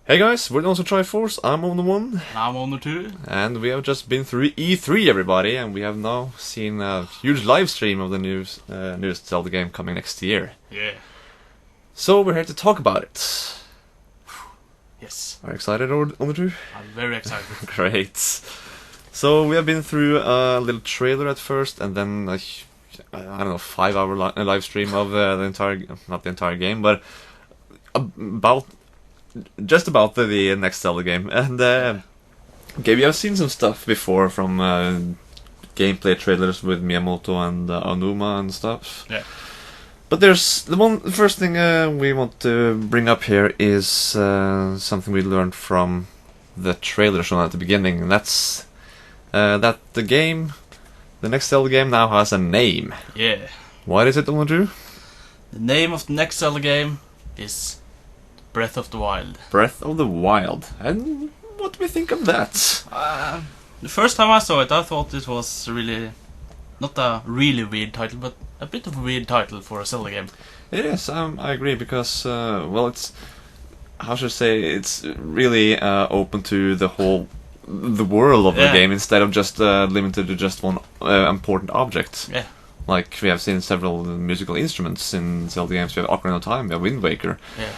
Hey guys, we're also Triforce. I'm on the one. I'm on the two. And we have just been through E3, everybody, and we have now seen a huge live stream of the newest Zelda game coming next year. Yeah. So we're here to talk about it. Yes. Are you excited, on the two? I'm very excited. Great. So we have been through a little trailer at first, and then I don't know, 5-hour live stream of the entire, not the entire game, but just about the next Zelda game. And okay, we have seen some stuff before from gameplay trailers with Miyamoto and Aonuma and stuff. Yeah. But there's the first thing we want to bring up here is something we learned from the trailer shown at the beginning, and that's that the next Zelda game now has a name. Yeah. What is it, Andrew? The name of the next Zelda game is Breath of the Wild. Breath of the Wild. And what do we think of that? The first time I saw it, I thought it was really not a really weird title, but a bit of a weird title for a Zelda game. It is, I agree, because, well, it's, how should I say, it's really open to the world of the game instead of just limited to just one important object. Yeah. Like, we have seen several musical instruments in Zelda games. We have Ocarina of Time, we have Wind Waker. Yeah.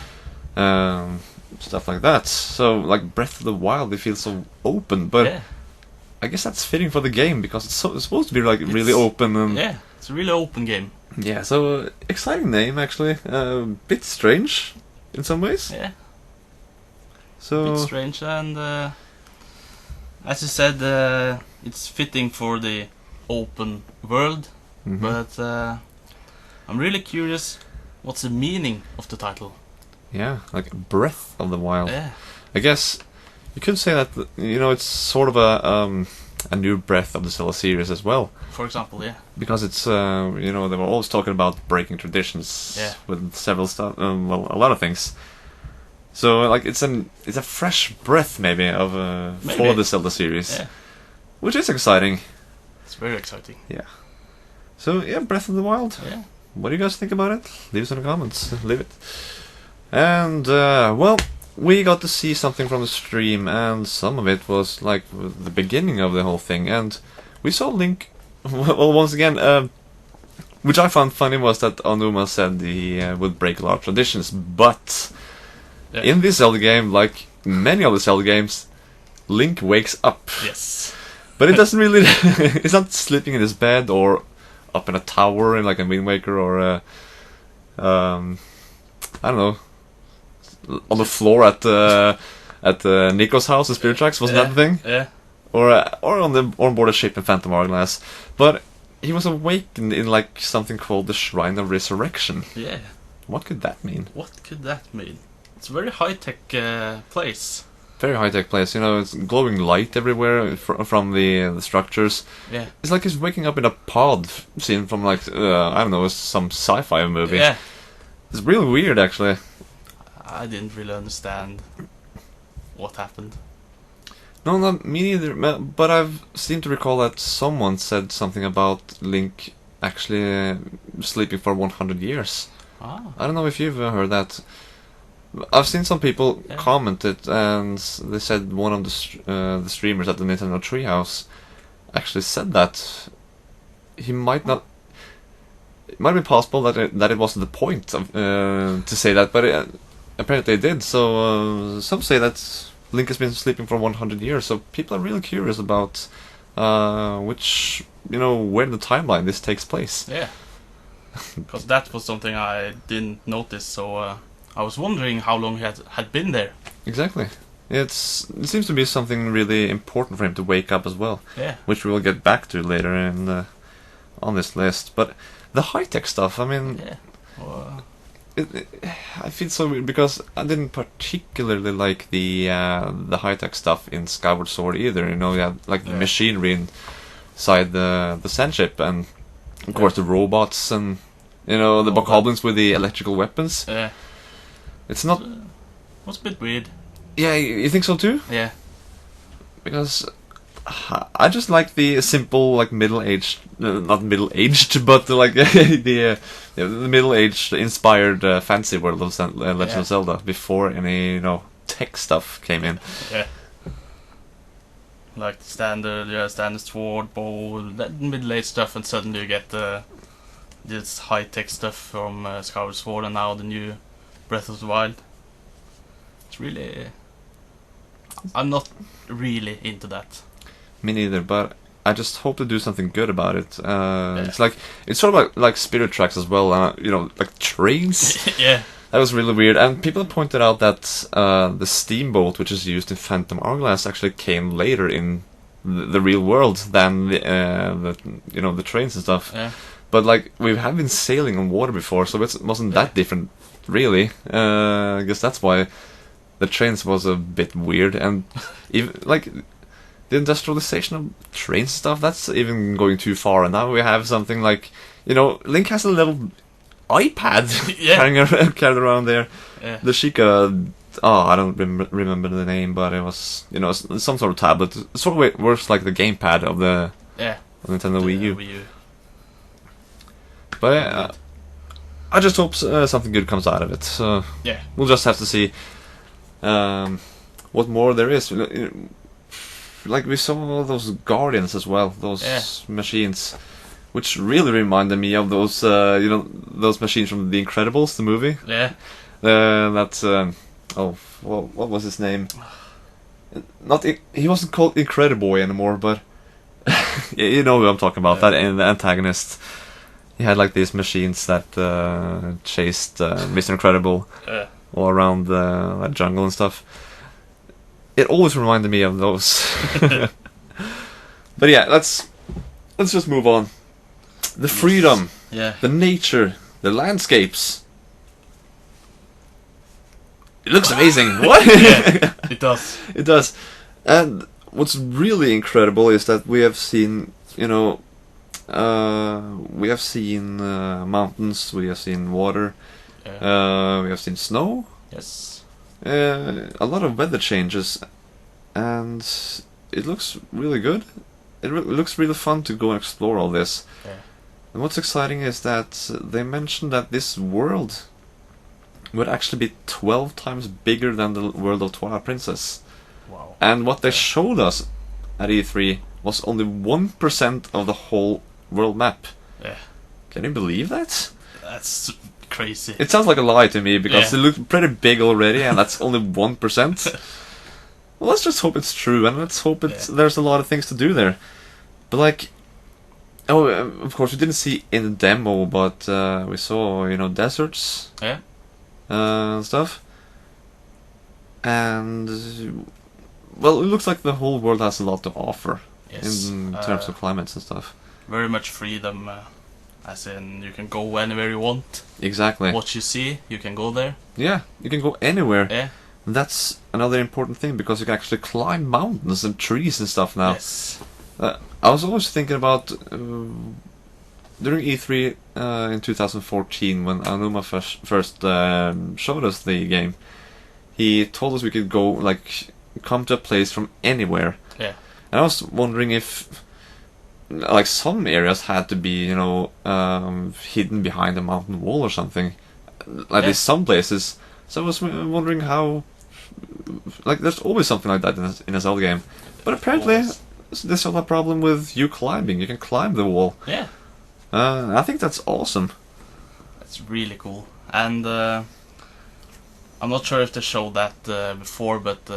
Stuff like that. So, like, Breath of the Wild, it feels so open, but I guess that's fitting for the game, because it's supposed to be, like, really open. And yeah, it's a really open game. Yeah, so, exciting name, actually. Bit strange, in some ways. Yeah. So, bit strange, and as you said, it's fitting for the open world, but I'm really curious, what's the meaning of the title? Yeah, like Breath of the Wild. Yeah. I guess you could say that, you know, it's sort of a new breath of the Zelda series as well. For example, yeah. Because it's, you know, they were always talking about breaking traditions with several stuff, well, a lot of things. So, like, it's a fresh breath, maybe, of for the Zelda series, which is exciting. It's very exciting. Yeah. So, yeah, Breath of the Wild. Yeah. What do you guys think about it? Leave us in the comments. Leave it. And, well, we got to see something from the stream, and some of it was, like, the beginning of the whole thing, and we saw Link, well, once again, which I found funny was that Aonuma said he would break a lot of traditions, but in this Zelda game, like many of the Zelda games, Link wakes up. Yes. But it doesn't really, it's not sleeping in his bed, or up in a tower, in like a Wind Waker, or, I don't know, on the floor at Nico's house in Spirit Tracks, wasn't that the thing? Yeah. Or on board a ship in Phantom Hourglass. But he was awakened in like something called the Shrine of Resurrection. Yeah. What could that mean? What could that mean? It's a very high-tech place. Very high-tech place. You know, it's glowing light everywhere from the structures. Yeah. It's like he's waking up in a pod scene from like I don't know, some sci-fi movie. Yeah. It's really weird, actually. I didn't really understand what happened. No, not me neither. But I've seemed to recall that someone said something about Link actually sleeping for 100 years. Ah. I don't know if you've heard that. I've seen some people comment it, and they said one of the streamers at the Nintendo Treehouse actually said that he might not. It might be possible that it wasn't the point of, to say that, but apparently it did. So some say that Link has been sleeping for 100 years. So people are really curious about which, you know, where in the timeline this takes place. Yeah. Because that was something I didn't notice. So I was wondering how long he had been there. Exactly. It seems to be something really important for him to wake up as well. Yeah. Which we will get back to later in on this list. But the high-tech stuff, I mean, I feel so weird because I didn't particularly like the high-tech stuff in Skyward Sword either. You know, you had like the machinery inside the sand ship, and of course the robots, and you know the bokoblins with the electrical weapons. Yeah. It's not. It was a bit weird. Yeah, you think so too? Yeah. Because I just like the simple, like middle-aged, not middle-aged, but like the middle-aged inspired fantasy world of Legend of Zelda before any, you know, tech stuff came in. Yeah. Like standard sword, bow, that middle-aged stuff, and suddenly you get this high-tech stuff from Skyward Sword, and now the new Breath of the Wild. It's really... I'm not really into that. Me neither, but I just hope to do something good about it. It's like, it's sort of like Spirit Tracks as well, like trains. Yeah. That was really weird, and people pointed out that the steamboat, which is used in Phantom Hourglass, actually came later in the real world than the trains and stuff. Yeah. But like, we have been sailing on water before, so it wasn't that different, really. I guess that's why the trains was a bit weird, and even like the industrialization of trains and stuff, that's even going too far. And now we have something like, Link has a little iPad carried around there. Yeah. The Sheikah, I don't remember the name, but it was some sort of tablet. It sort of works like the gamepad of the Nintendo Wii U. But I just hope something good comes out of it. So we'll just have to see what more there is. Like we saw those Guardians as well, those machines, which really reminded me of those those machines from The Incredibles, the movie. Yeah. That's what was his name? He wasn't called Incrediboy anymore, but you know who I'm talking about. That the antagonist. He had like these machines that chased Mr. Incredible all around that jungle and stuff. It always reminded me of those. But yeah, let's just move on. The freedom, the nature, the landscapes. It looks amazing. What? Yeah, it does. It does. And what's really incredible is that we have seen, mountains, we have seen water, we have seen snow. Yes. A lot of weather changes, and it looks really good. It looks really fun to go and explore all this. Yeah. And what's exciting is that they mentioned that this world would actually be 12 times bigger than the world of Twilight Princess. Wow. And what they showed us at E3 was only 1% of the whole world map. Yeah. Can you believe that? That's crazy. It sounds like a lie to me, because it looked pretty big already, and that's only 1%. Well, let's just hope it's true, and let's hope there's a lot of things to do there. But like, of course we didn't see in the demo, but we saw, deserts. Yeah. Stuff. And well, it looks like the whole world has a lot to offer in terms of climates and stuff. Very much freedom, as in you can go anywhere you want. Exactly. What you see, you can go there. Yeah, you can go anywhere. Yeah. And that's another important thing, because you can actually climb mountains and trees and stuff now. Yes. I was always thinking about during E3 in 2014, when Anuma first showed us the game. He told us we could go, come to a place from anywhere. Yeah. And I was wondering if, some areas had to be, hidden behind a mountain wall or something. There's some places. So I was wondering how, there's always something like that in a Zelda game. But apparently, there's not a problem with you climbing. You can climb the wall. Yeah. I think that's awesome. That's really cool. And I'm not sure if they showed that before, but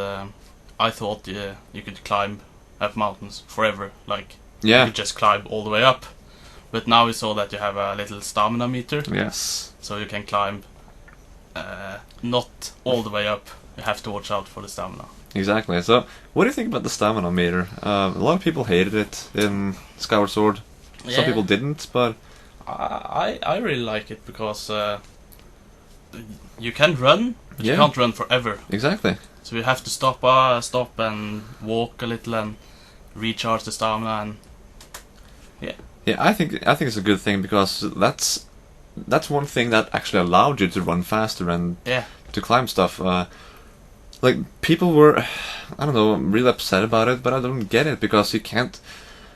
I thought you could climb up mountains forever. You could just climb all the way up. But now we saw that you have a little stamina meter. Yes. So you can climb not all the way up. You have to watch out for the stamina. Exactly. So, what do you think about the stamina meter? A lot of people hated it in Skyward Sword. Some people didn't, but I really like it, because you can run, but you can't run forever. Exactly. So you have to stop and walk a little and recharge the stamina, and yeah. I think it's a good thing, because that's one thing that actually allowed you to run faster and to climb stuff. People were, I don't know, really upset about it, but I don't get it, because you can't.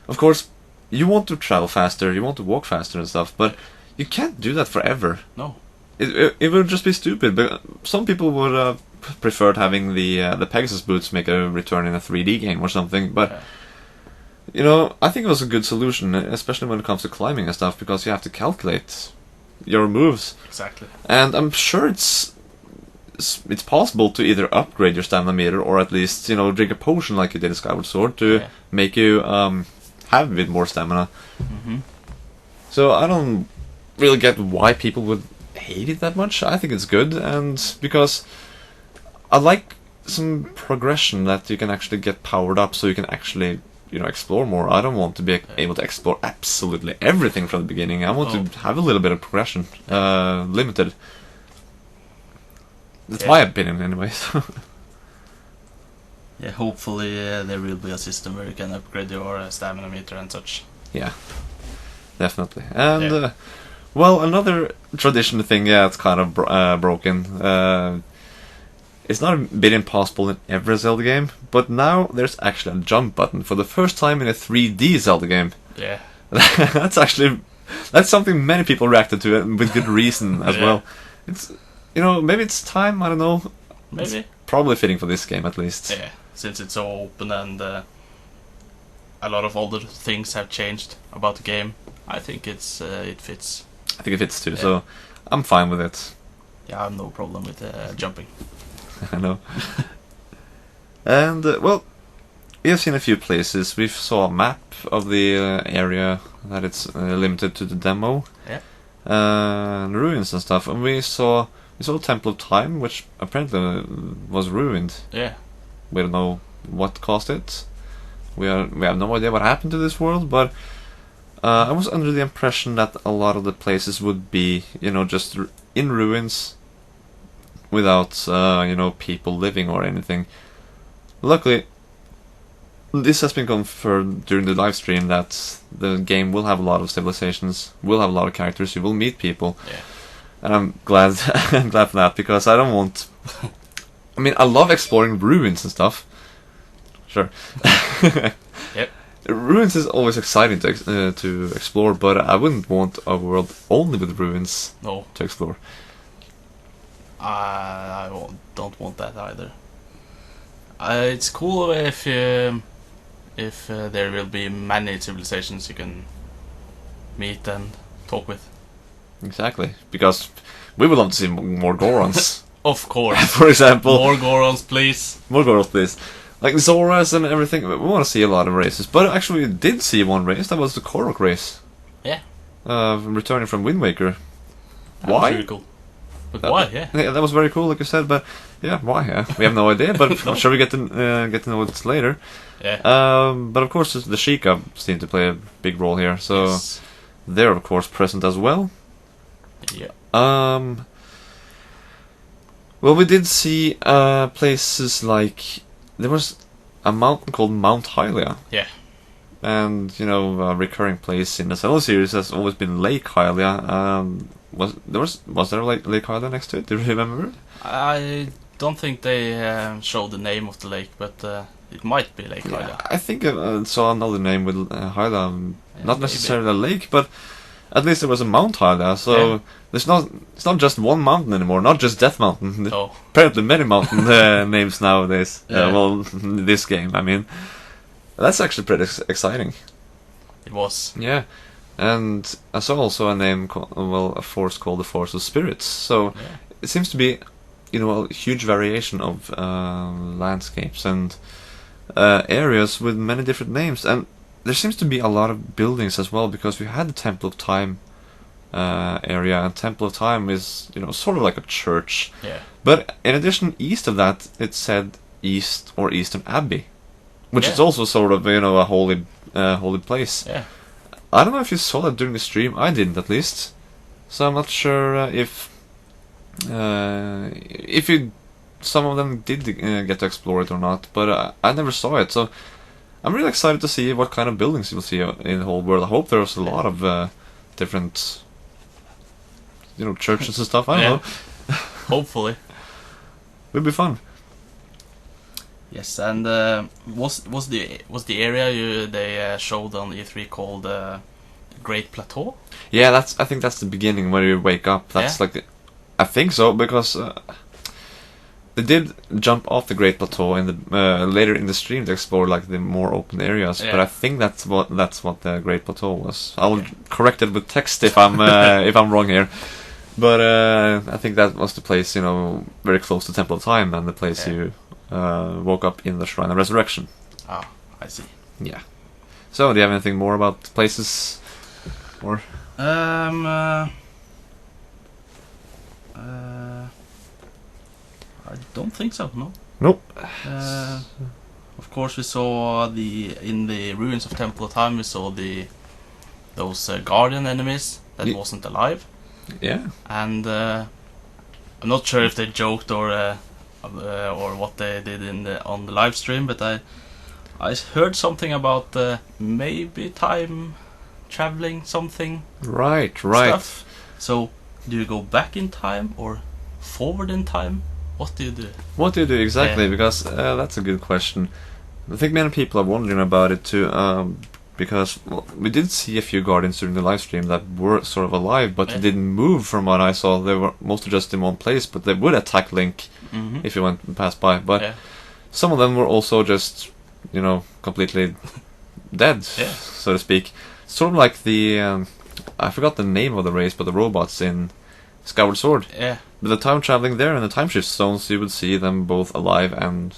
Of course, you want to travel faster, you want to walk faster and stuff, but you can't do that forever. No. it would just be stupid. But some people would have preferred having the Pegasus boots make a return in a 3D game or something. But I think it was a good solution, especially when it comes to climbing and stuff, because you have to calculate your moves. Exactly. And I'm sure it's possible to either upgrade your stamina meter or at least drink a potion like you did in Skyward Sword to make you have a bit more stamina. Mm-hmm. So I don't really get why people would hate it that much. I think it's good, and because I like some progression that you can actually get powered up, so you can actually explore more. I don't want to be able to explore absolutely everything from the beginning. I want to have a little bit of progression, limited. That's my opinion, anyway. Yeah, hopefully there will be a system where you can upgrade your stamina meter and such. Yeah, definitely. And well, another tradition thing, it's kind of broken. It's not a bit impossible in every Zelda game, but now there's actually a jump button for the first time in a 3D Zelda game. Yeah. That's something many people reacted to, and with good reason as well. It's maybe it's time, I don't know. Maybe. It's probably fitting for this game at least. Yeah, since it's so open and a lot of other things have changed about the game, I think it fits. I think it fits too, so I'm fine with it. Yeah, I have no problem with jumping. I know. And, well, we have seen a few places. We saw a map of the area that it's limited to the demo. Yeah. And ruins and stuff. And we saw Temple of Time, which apparently was ruined. Yeah. We don't know what caused it. We have no idea what happened to this world, but I was under the impression that a lot of the places would be, just in ruins, without people living or anything. Luckily, this has been confirmed during the live stream that the game will have a lot of civilizations, will have a lot of characters, you will meet people. Yeah. And I'm glad I'm glad for that, because I don't want I mean, I love exploring ruins and stuff. Sure. Yep. Ruins is always exciting to explore, but I wouldn't want a world only with ruins to explore. I don't want that either. It's cool if there will be many civilizations you can meet and talk with. Exactly, because we would love to see more Gorons. Of course. For example. More Gorons, please. More Gorons, please. Like Zoras and everything. We want to see a lot of races. But actually we did see one race. That was the Korok race. Yeah. Returning from Wind Waker. That Why? was really cool. But why? Yeah, that was very cool, like you said. But yeah, why? Yeah? We have no idea. But I'm sure we get to know it later. Yeah. But of course, the Sheikah seem to play a big role here. So they're of course present as well. Yeah. Well, we did see places like there was a mountain called Mount Hylia. Yeah. And a recurring place in the Zelda series has always been Lake Hylia. Was there Lake Hylia next to it? Do you remember? I don't think they showed the name of the lake, but it might be Lake Hylia. I think I saw another name with Hylia, not necessarily a lake, but at least there was a Mount Hylia. So it's not just one mountain anymore, not just Death Mountain. Apparently many mountain names nowadays. Well, this game, I mean. That's actually pretty exciting. It was. Yeah. And I saw also a name, a force called the Force of Spirits. So it seems to be, a huge variation of landscapes and areas with many different names. And there seems to be a lot of buildings as well, because we had the Temple of Time area, and Temple of Time is, sort of like a church. Yeah. But in addition, east of that, it said East or Eastern Abbey, which is also sort of, a holy place. Yeah. I don't know if you saw that during the stream. I didn't, at least. So I'm not sure if some of them did get to explore it or not. But I never saw it. So I'm really excited to see what kind of buildings you'll see in the whole world. I hope there's a lot of different, churches and stuff. I don't know. Hopefully. It'll be fun. Yes, and was the area they showed on E3 called Great Plateau? Yeah, I think that's the beginning where you wake up. That's like I think so, because they did jump off the Great Plateau in the later in the stream to explore like the more open areas. Yeah. But I think that's what the Great Plateau was. I'll correct it with text if I'm if I'm wrong here. But I think that was the place, very close to Temple of Time, and the place you woke up in the Shrine of Resurrection. Ah, I see. Yeah. So, do you have anything more about places? Or I don't think so. No. Nope. Of course, we saw in the ruins of Temple of Time. We saw those guardian enemies that wasn't alive. Yeah. And I'm not sure if they joked or what they did on the live stream, but I heard something about maybe time traveling something. Right. Stuff. So, do you go back in time or forward in time? What do you do? What do you do exactly? Because that's a good question. I think many people are wondering about it too. Because we did see a few guardians during the live stream that were sort of alive, but they didn't move from what I saw. They were mostly just in one place, but they would attack Link if he went and passed by. But some of them were also just, completely dead, so to speak. Sort of like the I forgot the name of the race, but the robots in Skyward Sword. Yeah. But the time traveling there in the time shift zones, you would see them both alive and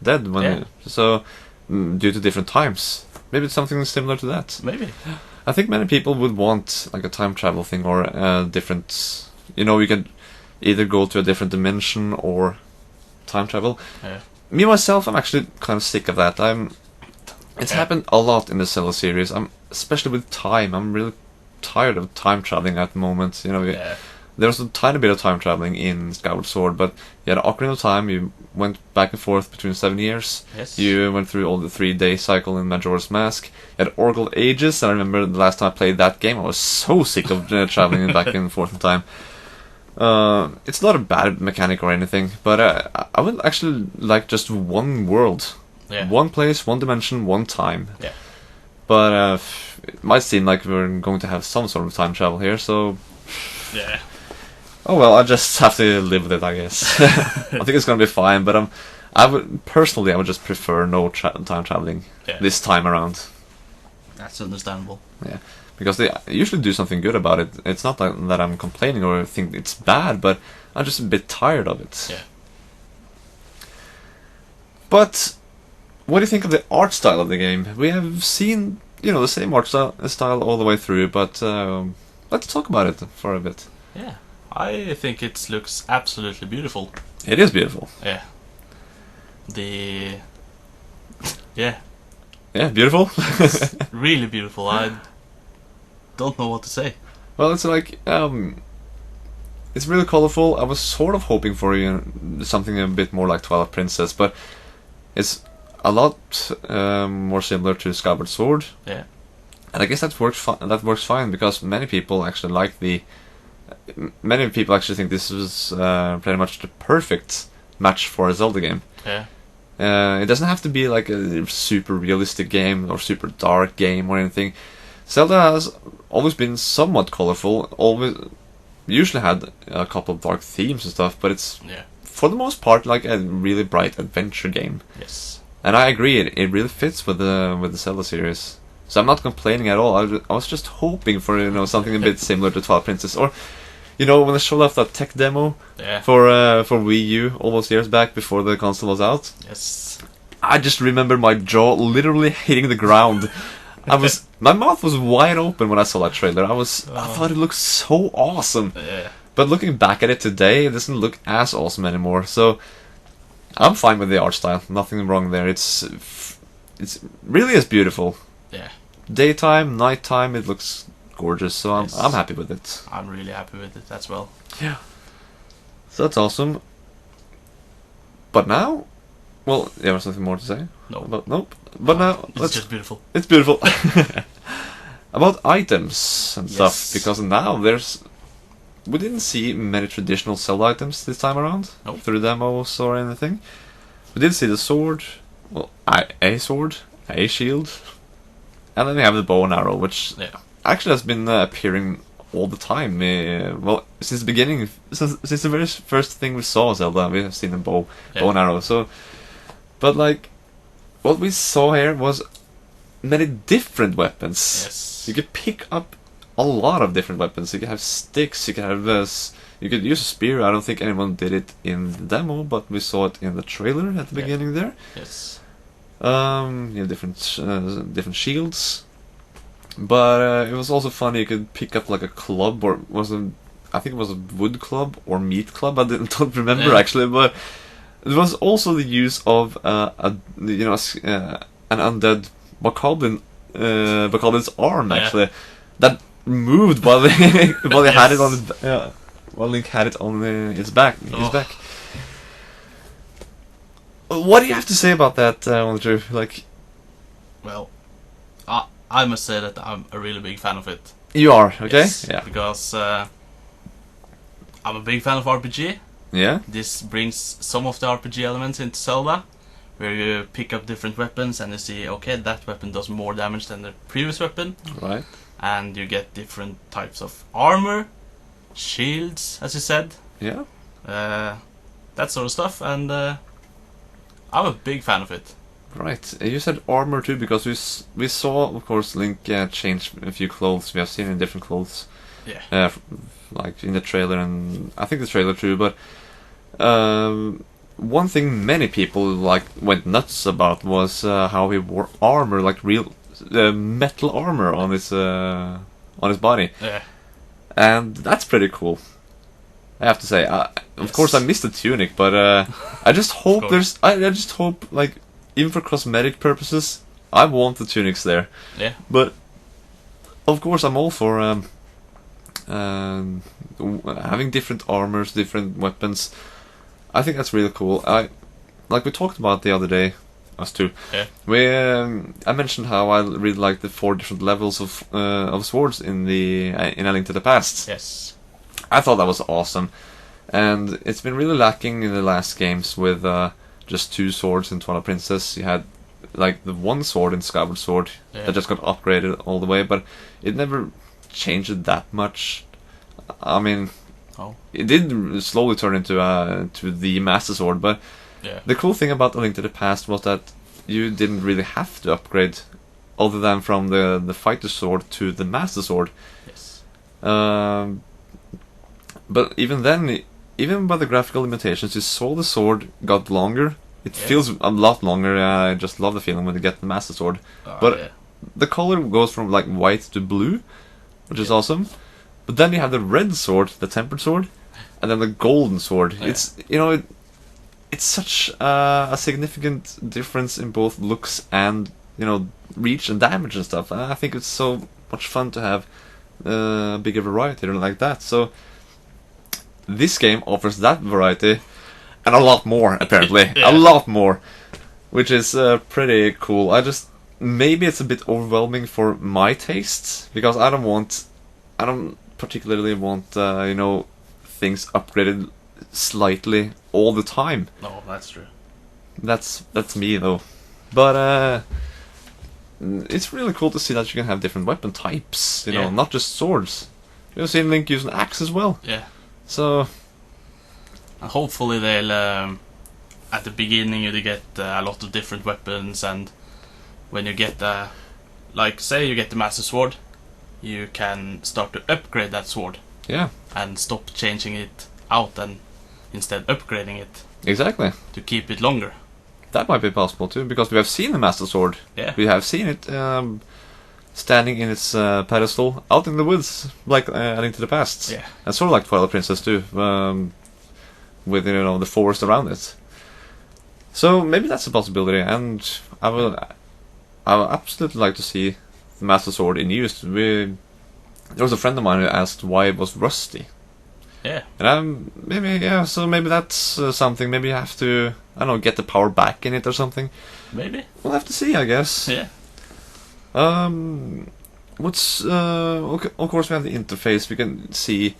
dead due to different times. Maybe it's something similar to that. Maybe. I think many people would want like a time travel thing or a different. You could either go to a different dimension or time travel. Yeah. Me myself, I'm actually kind of sick of that. It's happened a lot in the Zelda series. Especially with time. I'm really tired of time traveling at the moment. There was a tiny bit of time traveling in Skyward Sword, but you had Ocarina of Time. You went back and forth between 7 years. Yes. You went through all the 3-day cycle in Majora's Mask. You had Oracle Ages. I remember the last time I played that game, I was so sick of traveling back and forth in time. It's not a bad mechanic or anything, but I would actually like just one world. Yeah. One place, one dimension, one time. Yeah. But it might seem like we're going to have some sort of time travel here, so... Yeah. Oh well, I just have to live with it, I guess. I think it's gonna be fine, but I would just prefer no time traveling this time around. That's understandable. Yeah, because they usually do something good about it. It's not that I'm complaining or think it's bad, but I'm just a bit tired of it. Yeah. But what do you think of the art style of the game? We have seen, the same art style all the way through, but let's talk about it for a bit. Yeah. I think it looks absolutely beautiful. It is beautiful. Yeah. Yeah. Yeah, beautiful. It's really beautiful. I don't know what to say. Well, it's like it's really colorful. I was sort of hoping for something a bit more like Twilight Princess, but it's a lot more similar to Skyward Sword. Yeah. And I guess that works fine because many people actually think this is pretty much the perfect match for a Zelda game. Yeah. It doesn't have to be like a super realistic game or super dark game or anything. Zelda has always been somewhat colorful, usually had a couple of dark themes and stuff, but it's for the most part like a really bright adventure game. Yes. And I agree, it really fits with the Zelda series. So I'm not complaining at all. I was just hoping for something a bit similar to Twilight Princess, or when they showed off that tech demo for Wii U almost years back before the console was out. Yes. I just remember my jaw literally hitting the ground. My mouth was wide open when I saw that trailer. I thought it looked so awesome. Yeah. But looking back at it today, it doesn't look as awesome anymore. So I'm fine with the art style. Nothing wrong there. It's really is beautiful. Yeah. Daytime, nighttime, it looks gorgeous. So I'm happy with it. I'm really happy with it as well. Yeah. So that's awesome. But now, well, you have something more to say? Nope. But now, it's just beautiful. It's beautiful. About items and stuff, because now we didn't see many traditional Zelda items this time around through demos or anything. We did see the sword, a sword, a shield, and then we have the bow and arrow, which actually has been appearing all the time. Well, since the beginning, since the very first thing we saw Zelda, we have seen a bow and arrow. So, but like, what we saw here was many different weapons. Yes. You could pick up a lot of different weapons. You could have sticks. You could have you could use a spear. I don't think anyone did it in the demo, but we saw it in the trailer at the beginning there. Yes. You have different shields. But it was also funny. You could pick up like a club, or I think it was a wood club or meat club. I don't remember actually, but it was also the use of an undead Bacallin's arm actually that moved while they had it on while Link had it on his back. What do you have to say about that, Andrew? Like, well, I must say that I'm a really big fan of it. You are, okay? Yes, because I'm a big fan of RPG. Yeah. This brings some of the RPG elements into Zelda, where you pick up different weapons and you see, okay, that weapon does more damage than the previous weapon. Right. And you get different types of armor, shields, as you said. Yeah. That sort of stuff, and I'm a big fan of it. Right. You said armor too, because we saw, of course, Link change a few clothes. We have seen in different clothes. Yeah. Like in the trailer, and I think the trailer too. But one thing many people went nuts about was how he wore armor, like real metal armor on his body. Yeah. And that's pretty cool. I have to say. Of course, I missed the tunic, but I just hope I just hope, like, even for cosmetic purposes, I want the tunics there. Yeah. But of course, I'm all for having different armors, different weapons. I think that's really cool. Like we talked about the other day, us two. Yeah. I mentioned how I really like the 4 different levels of swords in A Link to the Past. Yes. I thought that was awesome, and it's been really lacking in the last games with just 2 swords in Twilight Princess. You had like the 1 sword in Skyward Sword that just got upgraded all the way, but it never changed it that much. I mean, it did slowly turn into to the Master Sword, but the cool thing about A Link to the Past was that you didn't really have to upgrade, other than from the Fighter Sword to the Master Sword. Yes. But even then, even by the graphical limitations, you saw the sword got longer. It feels a lot longer. I just love the feeling when you get the Master Sword. But the color goes from like white to blue, which is awesome. But then you have the red sword, the tempered sword, and then the golden sword. It's it's such a significant difference in both looks and reach and damage and stuff. I think it's so much fun to have a bigger variety like that. So this game offers that variety and a lot more, apparently. A lot more, which is pretty cool. Maybe it's a bit overwhelming for my tastes, because I don't particularly want things upgraded slightly all the time. No, that's true. That's me though. But it's really cool to see that you can have different weapon types, not just swords. You've seen Link use an axe as well. Yeah. So, and hopefully they'll at the beginning you get a lot of different weapons, and when you get say you get the Master Sword, you can start to upgrade that sword. Yeah. And stop changing it out and instead upgrading it. Exactly. To keep it longer. That might be possible too, because we have seen the Master Sword. Yeah. We have seen it standing in its pedestal out in the woods, like A Link to the Past. Yeah. And sort of like Twilight Princess too, with the forest around it. So maybe that's a possibility, and I would absolutely like to see the Master Sword in use. There was a friend of mine who asked why it was rusty. Yeah. And so maybe that's something. Maybe you have to, get the power back in it or something. Maybe. We'll have to see, I guess. Yeah. Okay, of course we have the interface. We can see,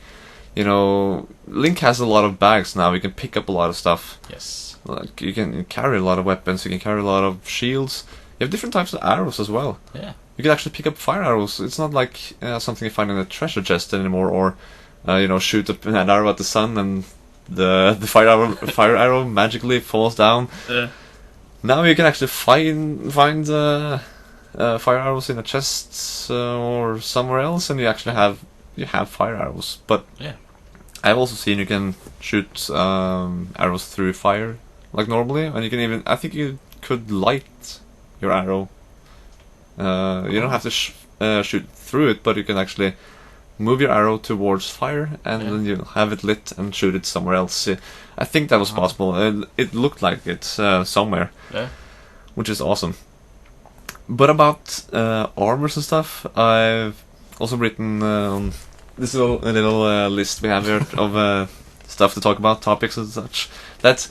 Link has a lot of bags now. We can pick up a lot of stuff. Yes. Like you can carry a lot of weapons. You can carry a lot of shields. You have different types of arrows as well. Yeah. you can actually pick up fire arrows. It's not like something you find in a treasure chest anymore, or shoot up an arrow at the sun and the fire arrow magically falls down. Now you can actually find fire arrows in a chest or somewhere else, and you actually have fire arrows. But I've also seen you can shoot arrows through fire like normally, and you can even, I think you could light your arrow. You don't have to shoot through it, but you can actually move your arrow towards fire, and then you have it lit and shoot it somewhere else. I think that was possible. It looked like it somewhere, which is awesome. But about armors and stuff, I've also written this little list we have here of stuff to talk about, topics and such, that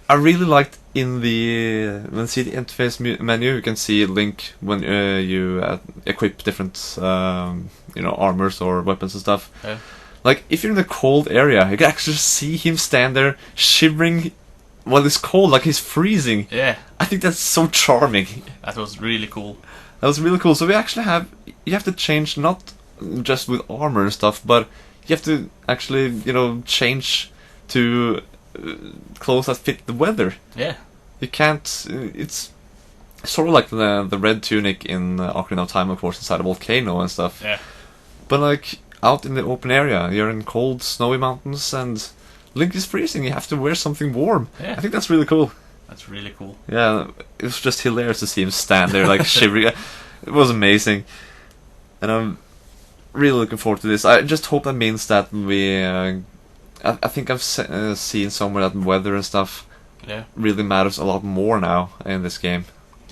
I really liked. When you see the interface menu, you can see a link when you equip different armors or weapons and stuff. Like, if you're in a cold area, you can actually see him stand there shivering while it's cold, like he's freezing. I think that's so charming. That was really cool. So we actually you have to change, not just with armor and stuff, but you have to actually change to clothes that fit the weather. You can't. It's sort of like the red tunic in Ocarina of Time, of course, inside a volcano and stuff. But like out in the open area, you're in cold, snowy mountains, and Link is freezing. You have to wear something warm. I think that's really cool. That's really cool. Yeah, it was just hilarious to see him stand there like shivering. It was amazing, and I'm really looking forward to this. I just hope that means that we. I think I've seen somewhere that weather and stuff really matters a lot more now in this game.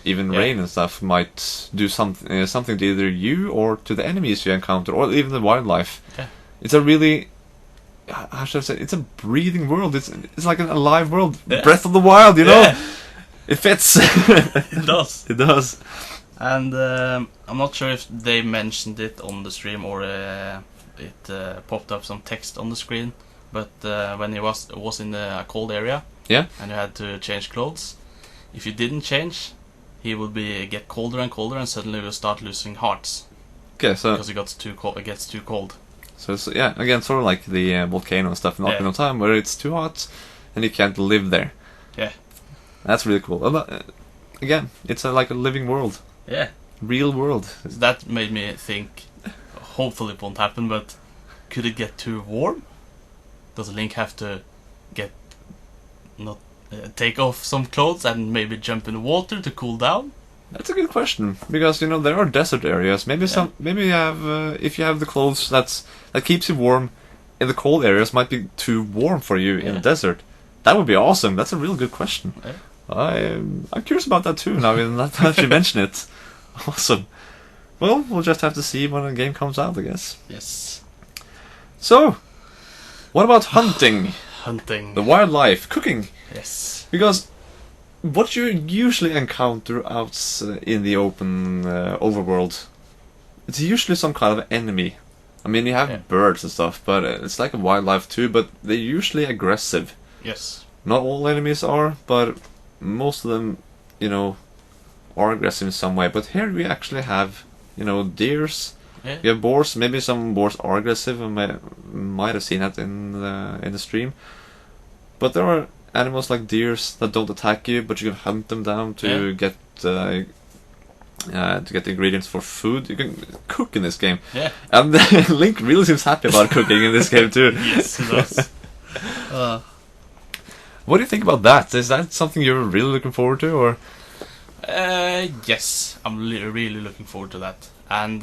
Even rain and stuff might do something to either you or to the enemies you encounter, or even the wildlife. It's a really, how should I say? It's a breathing world. It's like an alive world. Breath of the Wild, It fits. It does. It does. And I'm not sure if they mentioned it on the stream or it popped up some text on the screen. But when he was in a cold area, and you had to change clothes, if you didn't change, he would get colder and colder, and suddenly you will start losing hearts. Okay, so because it gets too cold. So it's, again, sort of like the volcano and stuff in Ocarina of Time, where it's too hot and you can't live there. That's really cool. Again, it's like a living world. Real world. So that made me think. Hopefully, it won't happen, but could it get too warm? Does Link have to take off some clothes and maybe jump in the water to cool down? That's a good question, because there are desert areas. Maybe you have if you have the clothes that keeps you warm in the cold areas, might be too warm for you in the desert. That would be awesome. That's a real good question. I'm curious about that too. Now that you mention it, awesome. Well, we'll just have to see when the game comes out, I guess. Yes. So, what about hunting? Hunting. The wildlife, cooking. Yes. Because what you usually encounter out in the open overworld, it's usually some kind of enemy. I mean, you have birds and stuff, but it's like a wildlife too, but they're usually aggressive. Yes. Not all enemies are, but most of them, are aggressive in some way. But here we actually have, deers. We have boars. Maybe some boars are aggressive. I might have seen that in the stream. But there are animals like deers that don't attack you, but you can hunt them down to get the ingredients for food. You can cook in this game. And Link really seems happy about cooking in this game too. Yes, he does. What do you think about that? Is that something you're really looking forward to, or? Yes, I'm really looking forward to that. And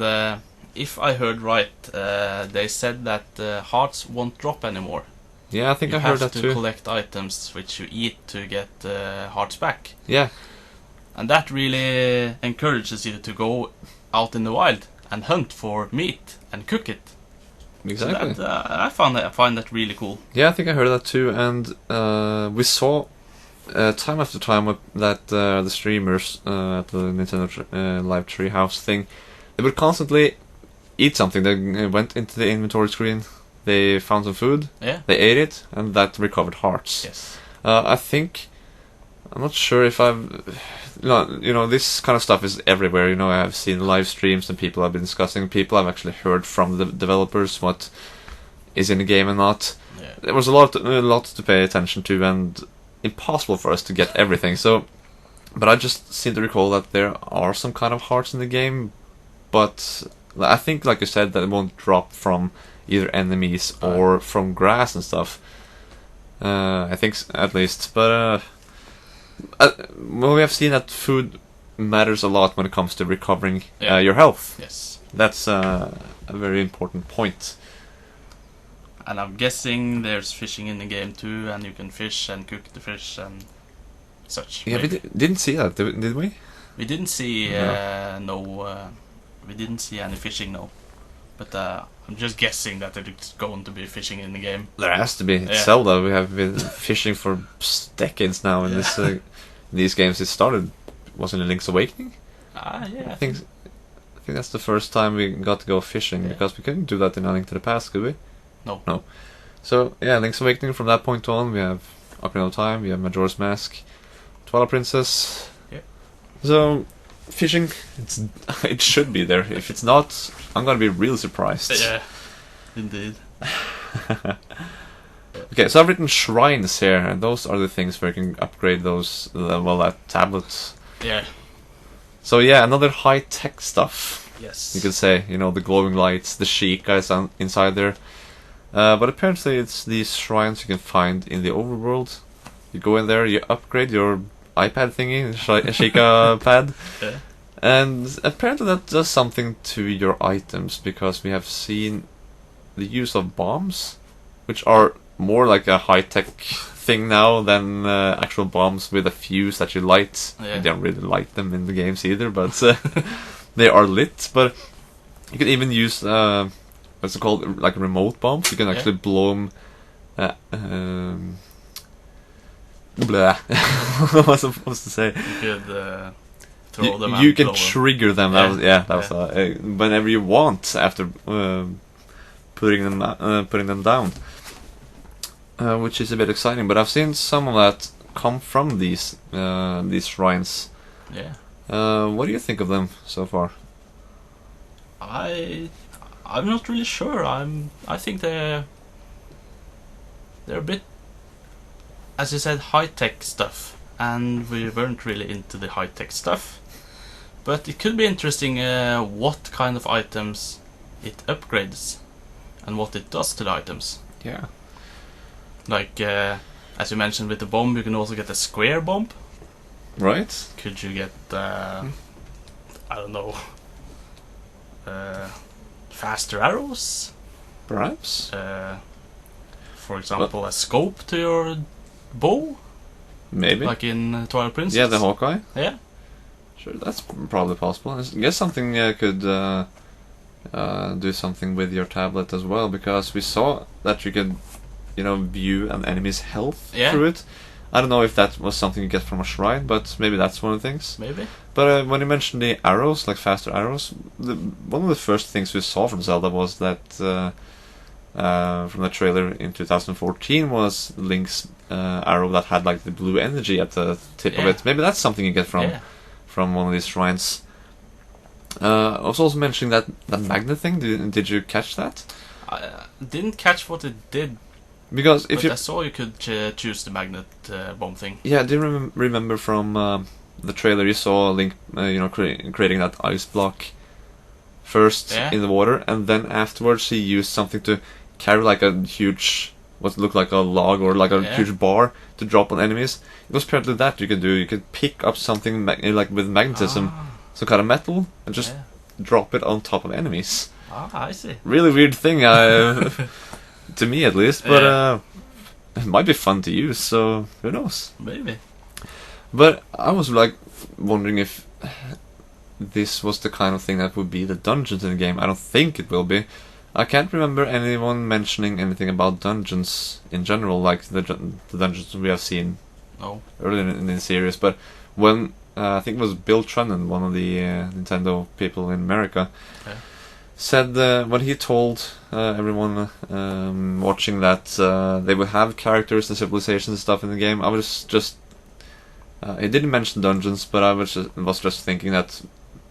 if I heard right, they said that hearts won't drop anymore. Yeah, I think I heard that too. You have to collect items which you eat to get hearts back. Yeah. And that really encourages you to go out in the wild and hunt for meat and cook it. Exactly. So that, I find that really cool. Yeah, I think I heard that too, and we saw time after time that the streamers at the Nintendo Live Treehouse thing, they would constantly eat something. They went into the inventory screen, they found some food, they ate it, and that recovered hearts. Yes. I think I'm not sure if this kind of stuff is everywhere. I've seen live streams and people have been discussing. People have actually heard from the developers what is in the game and not. Yeah. There was a lot to pay attention to, and impossible for us to get everything. So, but I just seem to recall that there are some kind of hearts in the game, but I think, like you said, that it won't drop from either enemies or from grass and stuff. I think at least, but well, we have seen that food matters a lot when it comes to recovering your health. Yes, that's a very important point. And I'm guessing there's fishing in the game too, and you can fish and cook the fish and such. Yeah, we didn't see that, did we? We didn't see we didn't see any fishing, no. But I'm just guessing that there's going to be fishing in the game. There has to be. It's Zelda. We have been fishing for decades now in these games. It started, wasn't it Link's Awakening? Yeah. I think that's the first time we got to go fishing, because we couldn't do that in A Link to the Past, could we? No. So yeah, Link's Awakening. From that point on, we have Ocarina of Time, we have Majora's Mask, Twilight Princess. Yeah. So fishing, it should be there. If it's not, I'm gonna be real surprised. Yeah, indeed. Okay, so I've written shrines here, and those are the things where you can upgrade those. That tablet. Yeah. So yeah, another high-tech stuff. Yes. You could say, the glowing lights, the Sheikah is inside there. But apparently it's these shrines you can find in the overworld. You go in there, you upgrade your iPad thingy, Sheikah pad. Yeah. And apparently that does something to your items, because we have seen the use of bombs, which are more like a high-tech thing now than actual bombs with a fuse that you light. Yeah. You don't really light them in the games either, but they are lit. But you can even use what's it called, like remote bombs. You can actually blow them. Blah. What was I supposed to say? You could throw them. You can trigger them. Yeah. That was whenever you want after putting them down, which is a bit exciting. But I've seen some of that come from these shrines. Yeah. What do you think of them so far? I'm not really sure. I think they're a bit, as you said, high-tech stuff, and we weren't really into the high-tech stuff. But it could be interesting what kind of items it upgrades and what it does to the items. Yeah. Like, as you mentioned with the bomb, you can also get a square bomb. Right. Could you get, I don't know, faster arrows? Perhaps. For example, a scope to your bow? Maybe. Like in Twilight Princess? Yeah, the Hawkeye. Yeah. Sure, that's probably possible. I guess something could do something with your tablet as well, because we saw that you could, view an enemy's health through it. I don't know if that was something you get from a shrine, but maybe that's one of the things. Maybe. But when you mentioned the arrows, like faster arrows, one of the first things we saw from Zelda was that from the trailer in 2014 was Link's arrow that had like the blue energy at the tip of it. Maybe that's something you get from one of these shrines. I was also mentioning that magnet thing. Did you catch that? I didn't catch what it did. Because but I saw you could choose the magnet bomb thing. Yeah, do you remember from the trailer you saw Link, creating that ice block first in the water, and then afterwards he used something to carry like a huge, what looked like a log or like a huge bar to drop on enemies. It was apparently that you could do. You could pick up something like with magnetism, some kind of metal, and just drop it on top of enemies. I see. Really weird thing, to me at least, but it might be fun to use, so who knows? Maybe. But I was like wondering if this was the kind of thing that would be the dungeons in the game. I don't think it will be. I can't remember anyone mentioning anything about dungeons in general, like the dungeons we have seen earlier in the series. But when I think it was Bill Trunnan, one of the Nintendo people in America, said when he told everyone watching that they would have characters and civilizations and stuff in the game, I was just It didn't mention dungeons, but I was just thinking that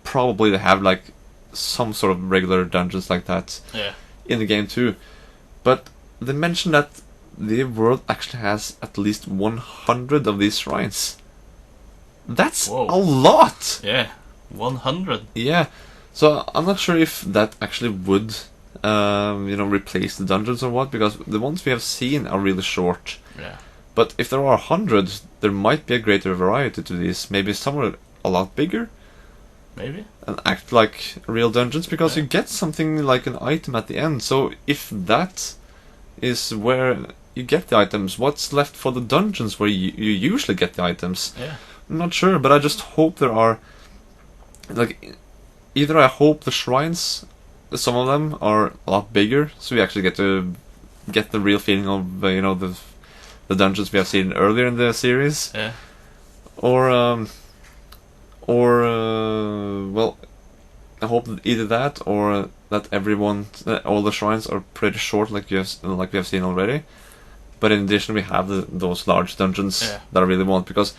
probably they have like some sort of regular dungeons like that in the game too. But they mentioned that the world actually has at least 100 of these shrines. That's a lot! Yeah, 100. Yeah, so I'm not sure if that actually would, replace the dungeons or what, because the ones we have seen are really short. Yeah. But if there are 100, there might be a greater variety to these. Maybe some are a lot bigger. Maybe. And act like real dungeons, because you get something like an item at the end. So if that is where you get the items, what's left for the dungeons where you usually get the items? Yeah. I'm not sure, but I just hope there are, like, either I hope the shrines, some of them are a lot bigger, so we actually get to get the real feeling of the dungeons we have seen earlier in the series. Yeah. Or well, I hope that either that or that all the shrines are pretty short, like we have seen already. But in addition, we have those large dungeons that I really want, because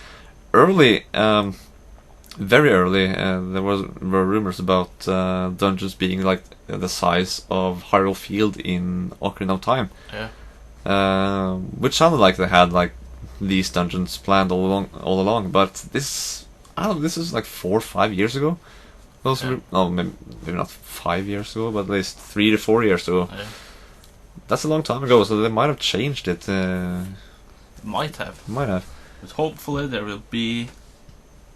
early, very early, there were rumors about dungeons being like the size of Hyrule Field in Ocarina of Time. Yeah. Which sounded like they had like these dungeons planned all along. But this is like 4 or 5 years ago. Maybe not 5 years ago, but at least 3 to 4 years ago. Yeah. That's a long time ago, so they might have changed it. Might have. But hopefully there will be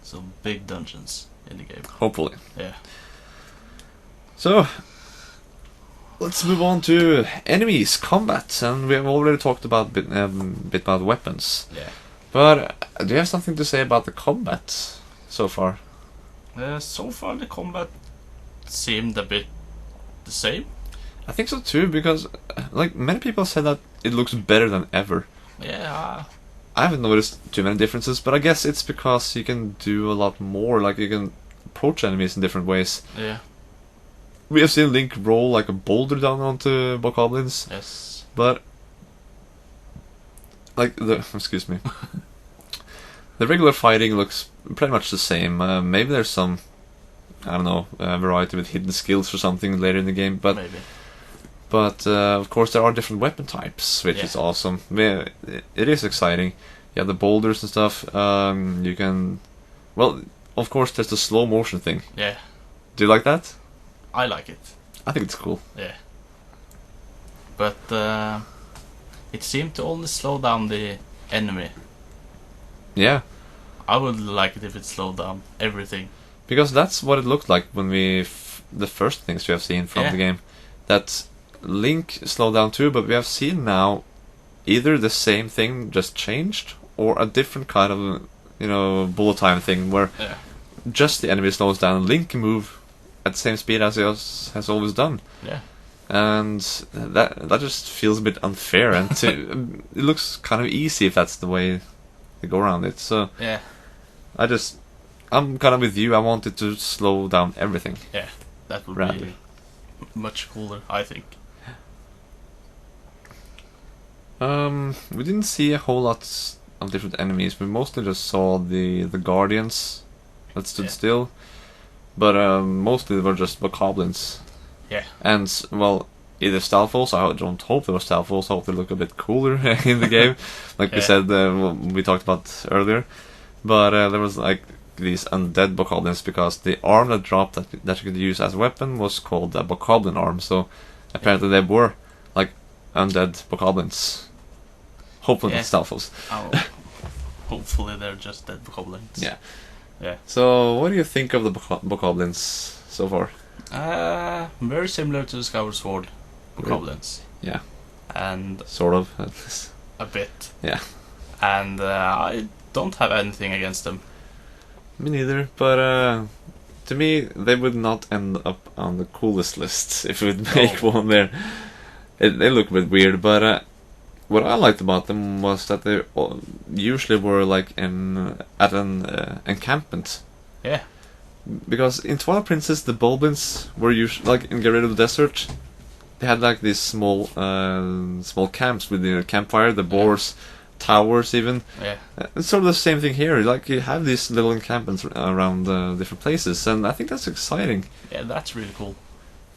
some big dungeons in the game. Hopefully. Yeah. So, let's move on to enemies, combat, and we have already talked about bit about weapons. Yeah. But do you have something to say about the combat so far? So far the combat seemed a bit the same. I think so too, because like many people said that it looks better than ever. Yeah. I haven't noticed too many differences, but I guess it's because you can do a lot more. Like you can approach enemies in different ways. Yeah. We have seen Link roll like a boulder down onto bokoblins. Yes. But excuse me. The regular fighting looks pretty much the same. Maybe there's some, I don't know, variety with hidden skills or something later in the game. But maybe. But of course there are different weapon types, which is awesome. It is exciting. You have the boulders and stuff. You can, well, of course there's the slow motion thing. Yeah. Do you like that? I like it. I think it's cool. Yeah. But it seemed to only slow down the enemy. Yeah. I would like it if it slowed down everything. Because that's what it looked like when the first things we have seen from the game. That Link slowed down too, but we have seen now either the same thing just changed or a different kind of bullet time thing where just the enemy slows down and Link can move at the same speed as he has always done. Yeah. And that just feels a bit unfair, and it looks kind of easy if that's the way they go around it. So yeah, I'm kind of with you. I want it to slow down everything. Yeah, that would be much cooler, I think. We didn't see a whole lot of different enemies. We mostly just saw the guardians that stood still, but mostly they were just bokoblins. Yeah. And well, either Stalfos. I don't hope they were Stalfos. I hope they look a bit cooler in the game, like we said we talked about earlier. But there was like these undead bokoblins, because the arm that dropped that you could use as a weapon was called a bokoblin arm. So apparently they were like undead bokoblins. Hopefully not Stalfos. Oh, hopefully they're just dead bokoblins. Yeah. Yeah. So what do you think of the bokoblins so far? Very similar to the Skyward Sword bokoblins. Yeah. And sort of, at least. A bit. Yeah. And I don't have anything against them. Me neither, but to me they would not end up on the coolest list if we would make one there. They look a bit weird, but what I liked about them was that they usually were like at an encampment. Yeah. Because in Twilight Princess, the Bulbins were usually like in Gerudo Desert. They had like these small camps with the campfire. The boars towers even. Yeah. It's sort of the same thing here. Like you have these little encampments around different places, and I think that's exciting. Yeah, that's really cool.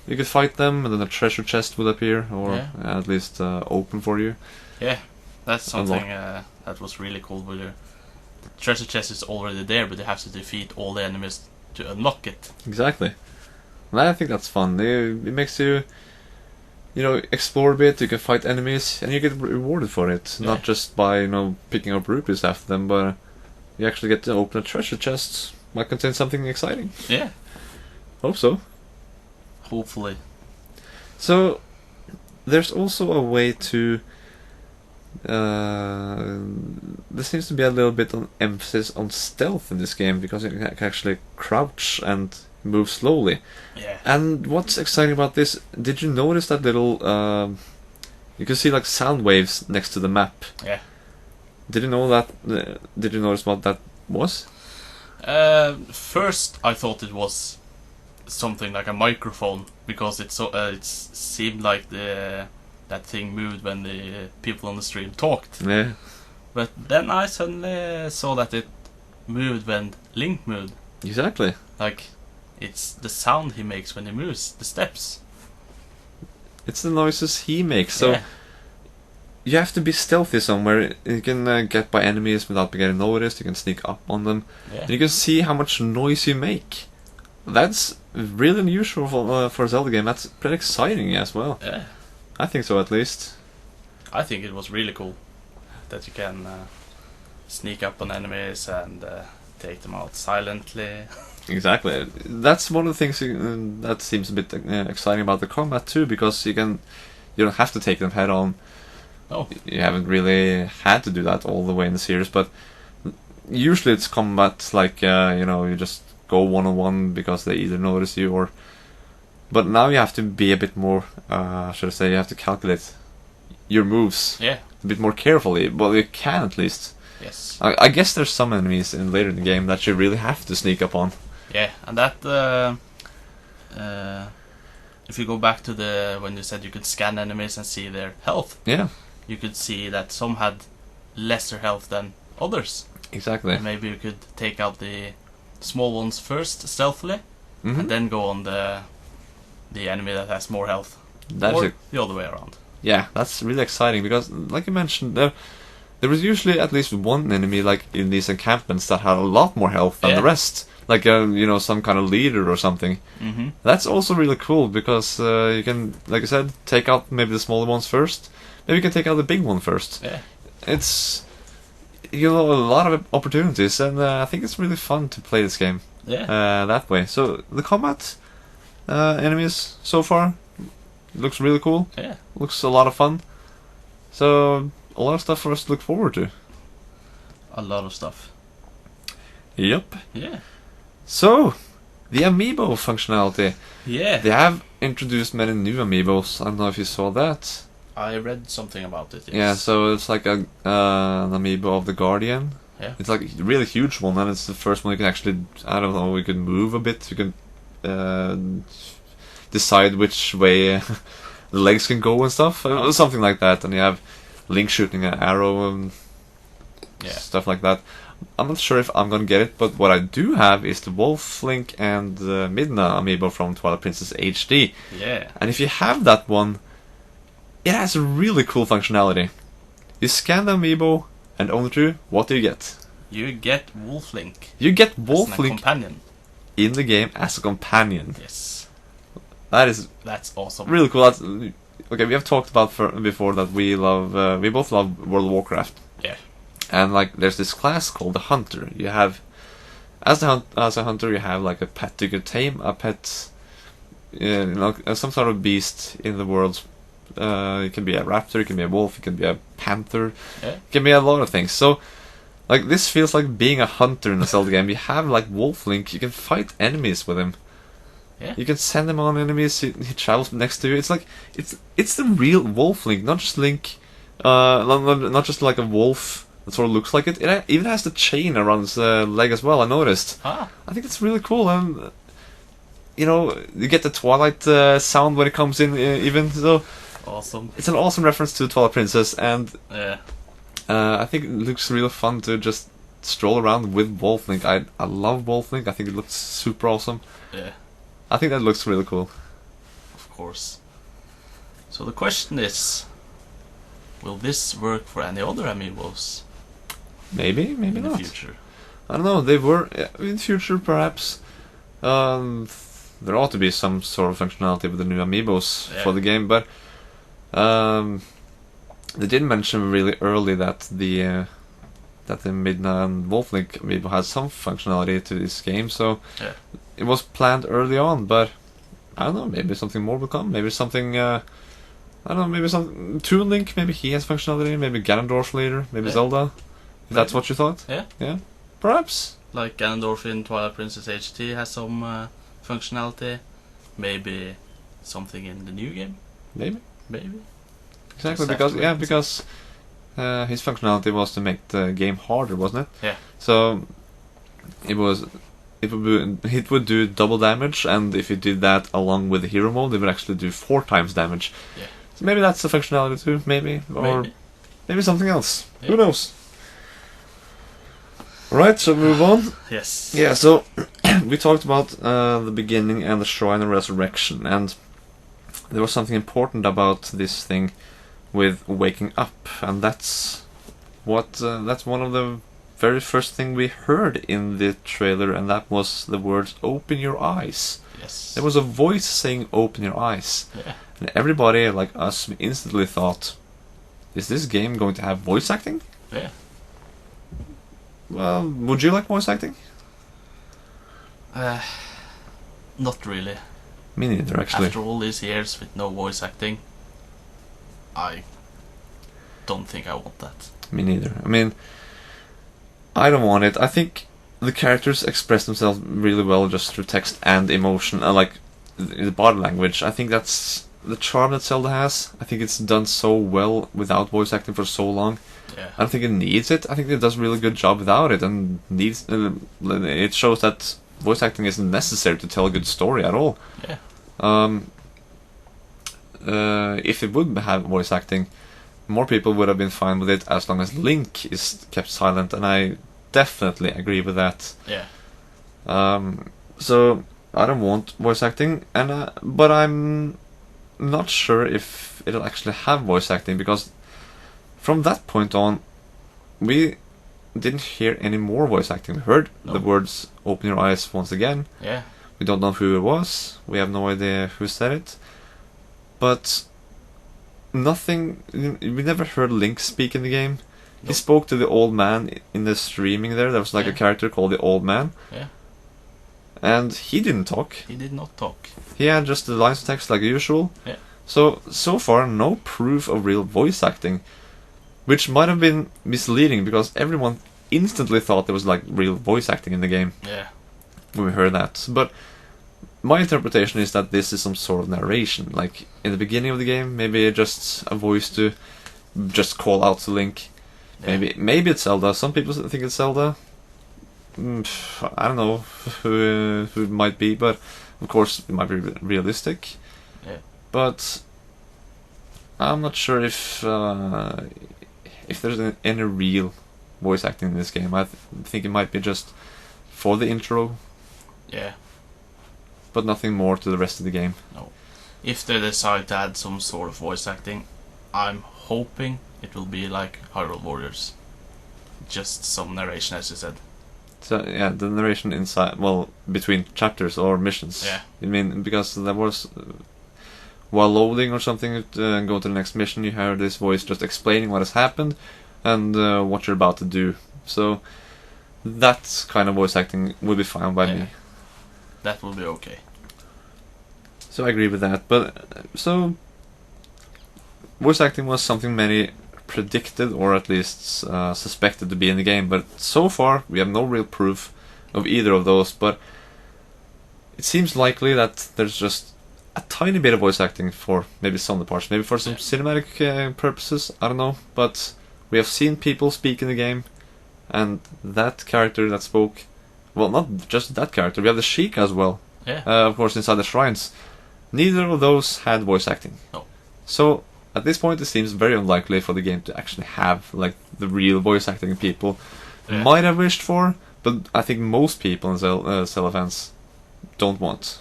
You could fight them, and then a treasure chest would appear, or at least open for you. Yeah, that's something that was really cool. Where the treasure chest is already there, but you have to defeat all the enemies to unlock it. Exactly. And I think that's fun. It makes you, explore a bit. You can fight enemies, and you get rewarded for it. Yeah. Not just by picking up rupees after them, but you actually get to open a treasure chest. Might contain something exciting. Yeah. Hope so. Hopefully. So, there's also a way to. There seems to be a little bit of emphasis on stealth in this game because you can actually crouch and move slowly. Yeah. And what's exciting about this? Did you notice that little? You can see like sound waves next to the map. Yeah. Did you know that? Did you notice what that was? First, I thought it was something like a microphone because it seemed like that thing moved when the people on the stream talked. Yeah. But then I suddenly saw that it moved when Link moved. Exactly. Like, it's the sound he makes when he moves, the steps. It's the noises he makes. So you have to be stealthy somewhere. You can get by enemies without getting noticed. You can sneak up on them. Yeah. And you can see how much noise you make. That's really unusual for a Zelda game. That's pretty exciting as well. Yeah. I think so, at least. I think it was really cool that you can sneak up on enemies and take them out silently. Exactly. That's one of the things that seems a bit exciting about the combat too, because you don't have to take them head on. Oh. You haven't really had to do that all the way in the series, but usually it's combat like you just go one-on-one because they either notice you or. But now you have to be a bit more. Should I say? You have to calculate your moves. Yeah. A bit more carefully. Well, you can at least. Yes. I guess there's some enemies later in the game that you really have to sneak up on. Yeah, and that if you go back to when you said you could scan enemies and see their health. Yeah. You could see that some had lesser health than others. Exactly. And maybe you could take out the small ones first stealthily, Mm-hmm. and then go on the enemy that has more health. Or the other way around. Yeah, that's really exciting because, like you mentioned, there was usually at least one enemy, like in these encampments, that had a lot more health than the rest. Like some kind of leader or something. Mm-hmm. That's also really cool because you can, like I said, take out maybe the smaller ones first. Maybe you can take out the big one first. Yeah. It's a lot of opportunities, and I think it's really fun to play this game. Yeah. That way. So the combat enemies so far looks really cool. Yeah. Looks a lot of fun. So a lot of stuff for us to look forward to. A lot of stuff. Yep. Yeah. So the amiibo functionality. Yeah. They have introduced many new amiibos. I don't know if you saw that. I read something about it. Yes. Yeah, so it's like an amiibo of the Guardian. Yeah. It's like a really huge one, and it's the first one you can actually, I don't know, you can move a bit. You can decide which way the legs can go and stuff. Something like that. And you have Link shooting an arrow and stuff like that. I'm not sure if I'm gonna get it, but what I do have is the Wolf Link and the Midna amiibo from Twilight Princess HD. Yeah. And if you have that one, it has a really cool functionality. You scan the amiibo, and only true, what do you get? You get Wolf Link. You get Wolf Link companion in the game as a companion. Yes. That's awesome. Really cool. Okay, we have talked about before that we both love World of Warcraft. Yeah. And like, there's this class called the Hunter. You have, as a hunter, you have like a pet you can tame, a pet, some sort of beast in the world. It can be a raptor, it can be a wolf, it can be a panther, it can be a lot of things. So, like, this feels like being a hunter in a Zelda game. You have like Wolf Link, you can fight enemies with him. Yeah. You can send him on enemies. He travels next to you. It's like it's the real Wolf Link, not just Link, not just like a wolf that sort of looks like it. It even has the chain around his leg as well. I noticed. I think it's really cool, and you get the Twilight sound when it comes in, even so. Awesome. It's an awesome reference to Twilight Princess, and I think it looks really fun to just stroll around with Wolflink. I love Wolflink. I think it looks super awesome. Yeah. I think that looks really cool. Of course. So the question is, will this work for any other amiibos? Maybe in not. the future. I don't know. They were in the future, perhaps. There ought to be some sort of functionality with the new amiibos for the game, but they did mention really early that the Midna and Wolflink amiibo has some functionality to this game, so it was planned early on. But I don't know. Maybe something more will come. Maybe something. I don't know. Maybe some Toon Link. Maybe he has functionality. Maybe Ganondorf later. Maybe Zelda. If that's what you thought. Yeah. Perhaps. Like Ganondorf in Twilight Princess HT has some functionality. Maybe something in the new game. Maybe. Exactly, because his functionality was to make the game harder, wasn't it? Yeah. So it would do double damage, and if you did that along with the hero mode, it would actually do 4 times damage. Yeah. So maybe that's the functionality too. Maybe something else. Yeah. Who knows? Alright, so move on. Yes. Yeah, so we talked about the beginning and the Shrine of Resurrection, and there was something important about this thing with waking up, and that's one of the very first thing we heard in the trailer, and that was the words "Open your eyes." Yes. There was a voice saying "Open your eyes," and everybody like us instantly thought, "Is this game going to have voice acting?" Yeah. Well, would you like voice acting? Not really. Me neither, actually. After all these years with no voice acting, I don't think I want that. Me neither. I mean, I don't want it. I think the characters express themselves really well just through text and emotion, and like the body language. I think that's the charm that Zelda has. I think it's done so well without voice acting for so long. Yeah. I don't think it needs it. I think it does a really good job without it, and needs. It shows that voice acting isn't necessary to tell a good story at all. Yeah. If it would have voice acting, more people would have been fine with it as long as Link is kept silent, and I definitely agree with that. Yeah. So I don't want voice acting, and but I'm not sure if it'll actually have voice acting, because from that point on, we didn't hear any more voice acting. We heard the words "Open your eyes" once again. Yeah. We don't know who it was. We have no idea who said it. But nothing. We never heard Link speak in the game. Nope. He spoke to the old man in the streaming there. There was like a character called the Old Man. Yeah. And he didn't talk. He did not talk. He had just the lines of text like usual. Yeah. So far, no proof of real voice acting. Which might have been misleading, because everyone instantly thought there was like real voice acting in the game. Yeah. When we heard that. But my interpretation is that this is some sort of narration. Like in the beginning of the game, maybe just a voice to just call out to Link. Yeah. Maybe it's Zelda. Some people think it's Zelda. I don't know who it might be, but of course it might be realistic. Yeah. But I'm not sure if there's any real voice acting in this game. I think it might be just for the intro. Yeah. But nothing more to the rest of the game. No. If they decide to add some sort of voice acting, I'm hoping it will be like Hyrule Warriors. Just some narration, as you said. So yeah, the narration inside, between chapters or missions. Yeah. I mean, because there was, while loading or something, go to the next mission, you hear this voice just explaining what has happened and what you're about to do. So that kind of voice acting would be fine by me. That will be okay. So I agree with that. But so voice acting was something many predicted, or at least suspected to be in the game. But so far we have no real proof of either of those. But it seems likely that there's just a tiny bit of voice acting for maybe some of the parts, maybe for some cinematic purposes. I don't know. But we have seen people speak in the game, and that character that spoke. Well, not just that character. We have the Sheik as well. Yeah. Of course, inside the shrines. Neither of those had voice acting. No. So at this point, it seems very unlikely for the game to actually have like the real voice acting people might have wished for, but I think most people in Zelda fans don't want.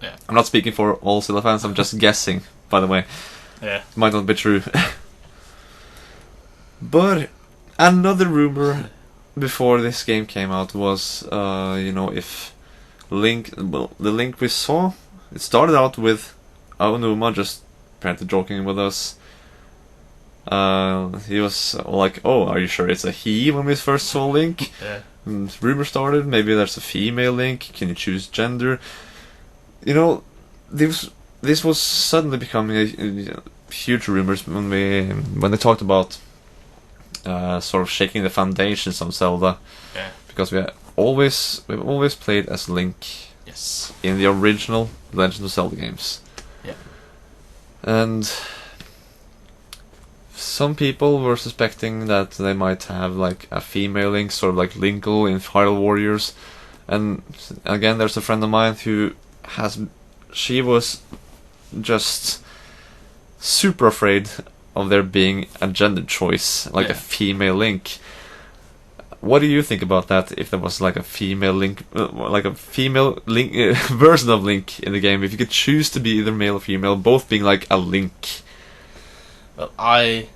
Yeah. I'm not speaking for all Zelda fans. I'm just guessing. By the way, Yeah. might not be true. But another rumor before this game came out was, if Link, well, the Link we saw, it started out with Aonuma just apparently joking with us. He was like, "Oh, are you sure it's a he?" when we first saw Link. Yeah. And rumor started, maybe there's a female Link. Can you choose gender? This was suddenly becoming a huge rumors when they talked about sort of shaking the foundations of Zelda. Yeah. Because we've always played as Link. Yes. In the original Legend of Zelda games. Yeah. And some people were suspecting that they might have like a female Link, sort of like Linkle in Hyrule Warriors. And again, there's a friend of mine who she was just super afraid of there being a gender choice, like a female Link. What do you think about that? If there was like a female Link, version of Link in the game, if you could choose to be either male or female, both being like a Link. Well, I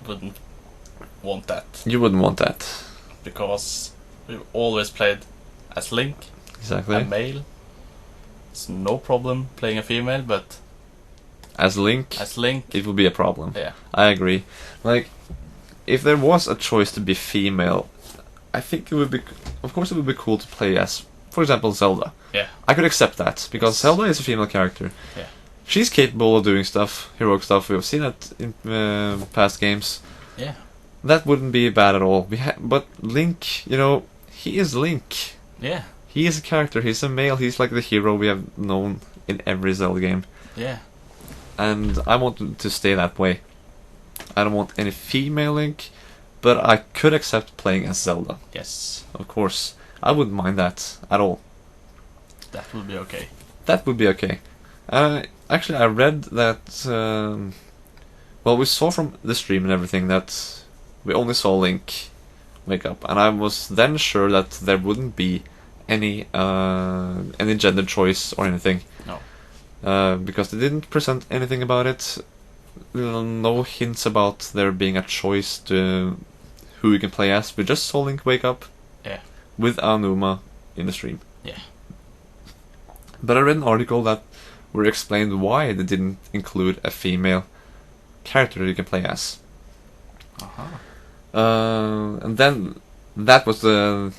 wouldn't want that. You wouldn't want that. Because we've always played as Link. Exactly. A male. It's no problem playing a female, but as Link, it would be a problem. Yeah. I agree. Like, if there was a choice to be female, I think it would be, of course it would be cool to play as, for example, Zelda. Yeah. I could accept that, because Zelda is a female character. Yeah. She's capable of doing stuff, heroic stuff. We've seen that in past games. Yeah. That wouldn't be bad at all. But Link, he is Link. Yeah. He is a character, he's a male, he's like the hero we have known in every Zelda game. Yeah. And I want it to stay that way. I don't want any female Link, but I could accept playing as Zelda. Yes. Of course. I wouldn't mind that at all. That would be okay. That would be okay. Actually, I read that... we saw from the stream and everything that we only saw Link wake up. And I was then sure that there wouldn't be any gender choice or anything. No. Because they didn't present anything about it. No hints about there being a choice to who you can play as. We just saw Link wake up. Yeah. With Aonuma in the stream. Yeah. But I read an article that where it explained why they didn't include a female character you can play as. And then that was the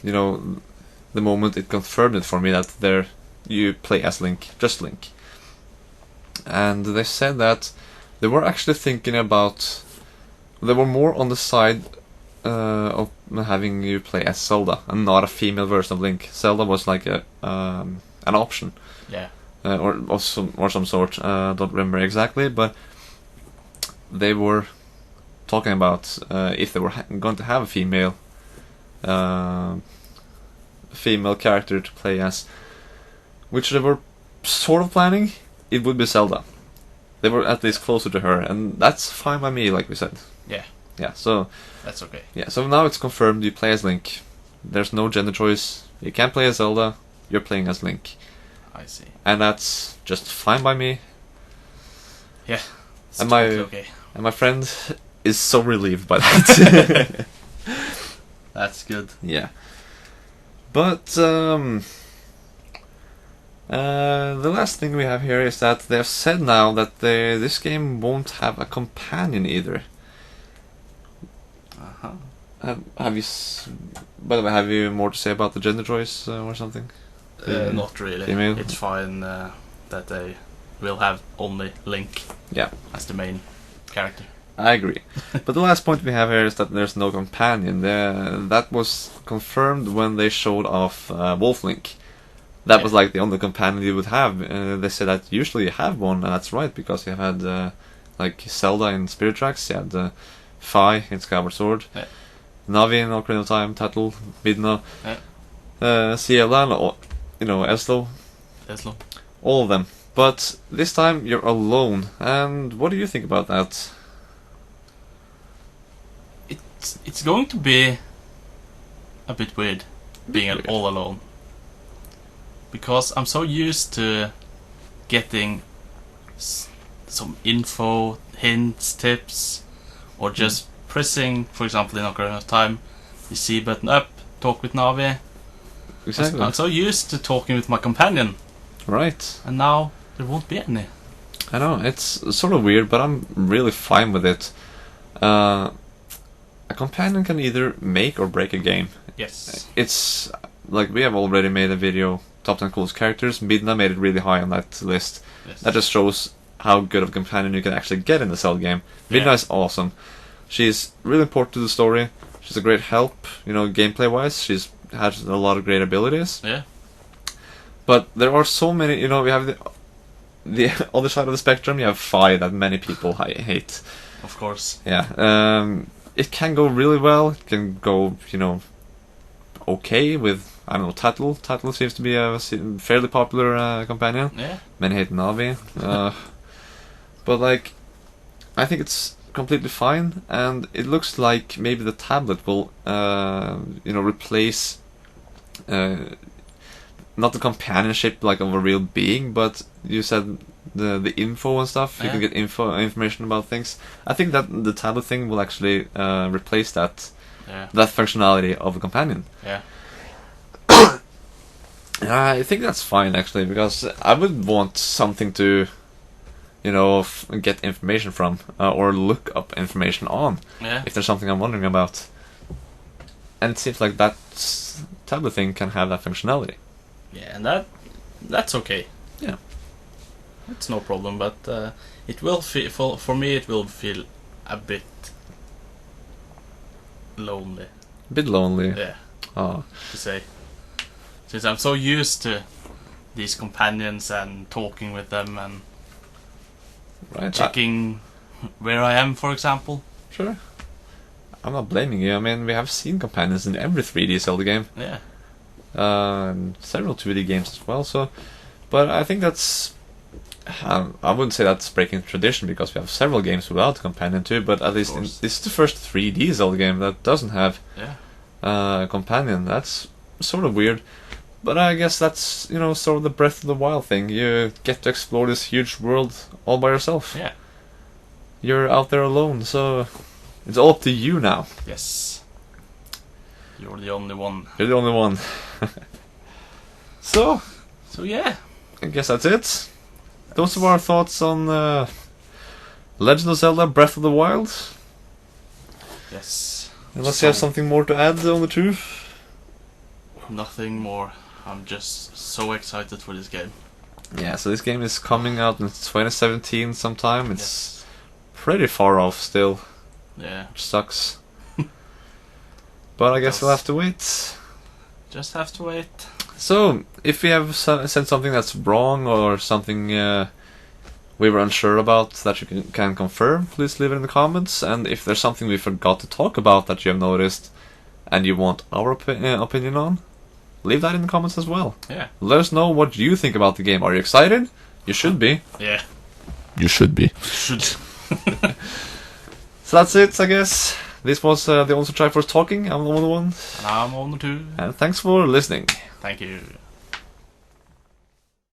moment it confirmed it for me that there you play as Link, just Link. And they said that they were actually thinking about, they were more on the side of having you play as Zelda and not a female version of Link. Zelda was like an option. Yeah. Or some sort. Don't remember exactly, but they were talking about if they were going to have a female character to play as, which they were sort of planning. It would be Zelda. They were at least closer to her, and that's fine by me, like we said. Yeah. Yeah, so... That's okay. Yeah, so now it's confirmed you play as Link. There's no gender choice. You can't play as Zelda, you're playing as Link. I see. And that's just fine by me. Yeah. And totally okay. And my friend is so relieved by that. That's good. Yeah. But, the last thing we have here is that they've said now that this game won't have a companion either. Have you? By the way, have you more to say about the gender choice or something? Not really. Female? It's fine that they will have only Link. Yeah. As the main character. I agree. But the last point we have here is that there's no companion. That was confirmed when they showed off Wolf Link. That was like the only companion you would have. They said that usually you have one, and that's right, because you had like Zelda in Spirit Tracks, you had Fi in Skyward Sword, Navi in Ocarina of Time, Tattle, Midna, Ciela, and Eslo. Eslo. All of them. But this time you're alone, and what do you think about that? It's going to be a bit weird being all alone, because I'm so used to getting some info, hints, tips, or just pressing, for example, in Ocarina of Time, the C button up, talk with Navi. Exactly. I'm so used to talking with my companion, Right. and now there won't be any. I know, it's sort of weird, but I'm really fine with it. A companion can either make or break a game. Yes. It's like we have already made a video, top 10 coolest characters. Midna made it really high on that list. Yes. That just shows how good of a companion you can actually get in the Zelda game. Midna Yeah. is awesome. She's really important to the story. She's a great help, gameplay wise. She's has a lot of great abilities. Yeah. But there are so many, we have the other side of the spectrum. You have Fi that many people hate. Of course. Yeah. It can go really well. It can go, okay with, I don't know, Tattle. Tattle seems to be a fairly popular companion. Yeah. Many hate Navi. But, I think it's completely fine, and it looks like maybe the tablet will, replace, not the companionship, of a real being, but you said the info and stuff. You can get information about things. I think that the tablet thing will actually replace that functionality of a companion. Yeah. I think that's fine actually, because I would want something to, get information from or look up information on. Yeah. If there's something I'm wondering about. And it seems like that tablet thing can have that functionality. Yeah, and that's okay. Yeah. It's no problem, but it will feel for me. It will feel a bit lonely. A bit lonely. Yeah. Oh. To say, since I'm so used to these companions and talking with them and Right. checking where I am, for example. Sure. I'm not blaming you. I mean, we have seen companions in every 3D Zelda game. Yeah. And several 2D games as well. So, but I think that's. I wouldn't say that's breaking tradition, because we have several games without a companion too. But at least this is the first 3D Zelda game that doesn't have a companion. That's sort of weird. But I guess that's sort of the Breath of the Wild thing. You get to explore this huge world all by yourself. Yeah. You're out there alone, so it's all up to you now. Yes. You're the only one. You're the only one. So yeah. I guess that's it. Those are our thoughts on Legend of Zelda Breath of the Wild. Yes. Unless you have something more to add on the two. Nothing more. I'm just so excited for this game. Yeah, so this game is coming out in 2017 sometime. It's pretty far off still. Yeah. Which sucks. But I guess we'll have to wait. Just have to wait. So, if we have said something that's wrong or something we were unsure about that you can confirm, please leave it in the comments. And if there's something we forgot to talk about that you have noticed and you want our opinion on, leave that in the comments as well. Yeah. Let us know what you think about the game. Are you excited? You should be. Yeah. You should be. Should. So that's it, I guess. This was the TheOwnersofTriforce talking. I'm the one. And I'm on the two. And thanks for listening. Thank you.